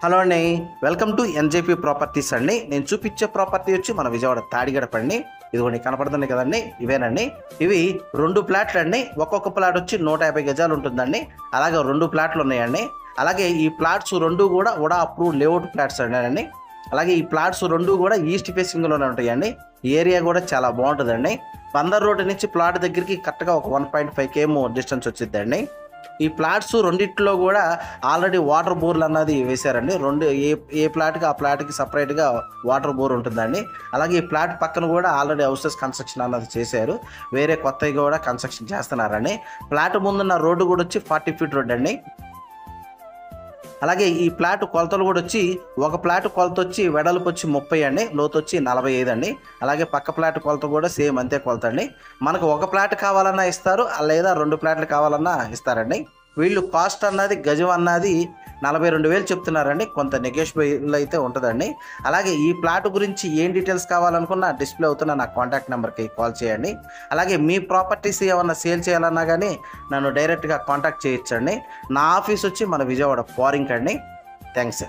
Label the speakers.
Speaker 1: Hello అండి, welcome to NJP properties అండి. నేను చూపించే ప్రాపర్టీ వచ్చి మన విజయవాడ తాడిగడప అండి. ఇదిగోండి కనపడుతుంది కదండి, ఇవేనండి. ఇవి 2 ప్లాట్లు అండి. ఒక్కొక్క ప్లాట్ వచ్చి 150 గజాలు ఉంటుందండి. అలాగే 2 ప్లాట్లు ఉన్నాయండి. అలాగే ఈ ప్లాట్స్ 2 కూడా ఉడా అప్రూవ్ లేఅవుట్ ప్లాట్స్ అండి. అలాగే ఈ ప్లాట్స్ 2 కూడా ఈస్ట్ ఫేసింగ్లోనే ఉంటాయండి. ఈ ఏరియా కూడా చాలా బాగుంటుందండి. బందర్ రోడ్ నుంచి ప్లాట్ దగ్గరికి కరెక్ట్గా ఒక 1.5 km డిస్టెన్స్ వచ్చిందండి. ఈ ప్లాట్స్ రెండిట్లో కూడా ఆల్రెడీ వాటర్ బోర్లు అన్నది వేశారండి. ఏ ప్లాట్కి ఆ ప్లాట్కి సపరేట్గా వాటర్ బోర్ ఉంటుందండి. అలాగే ఈ ప్లాట్ పక్కన కూడా ఆల్రెడీ హౌసెస్ కన్స్ట్రక్షన్ అన్నది చేశారు. వేరే కొత్తవి కూడా కన్స్ట్రక్షన్ చేస్తున్నారండి. ప్లాట్ ముందున్న రోడ్డు కూడా వచ్చి 40 feet రోడ్ అండి. అలాగే ఈ ప్లాట్ కొలతలు కూడా వచ్చి ఒక ప్లాట్ కొలత వచ్చి వెడల్పు వచ్చి 30 అండి, లోతు వచ్చి 45 అండి. అలాగే పక్క ప్లాట్ కొలత కూడా సేమ్ అంతే కొలత అండి. మనకు ఒక ప్లాట్ కావాలన్నా ఇస్తారు, లేదా 2 ప్లాట్లు కావాలన్నా ఇస్తారండి. వీళ్ళు కాస్ట్ అన్నది గజం అన్నది 42,000 చెప్తున్నారండి. కొంత నెగోషియబుల్ అయితే ఉంటుందండి. అలాగే ఈ ప్లాట్ గురించి ఏం డీటెయిల్స్ కావాలనుకున్నా డిస్ప్లే అవుతున్న నా కాంటాక్ట్ నెంబర్కి కాల్ చేయండి. అలాగే మీ ప్రాపర్టీస్ ఏమన్నా సేల్ చేయాలన్నా కానీ నన్ను డైరెక్ట్గా కాంటాక్ట్ చేయొచ్చండి. నా ఆఫీస్ వచ్చి మన విజయవాడ ఫారింగ్ అండి. థ్యాంక్స్.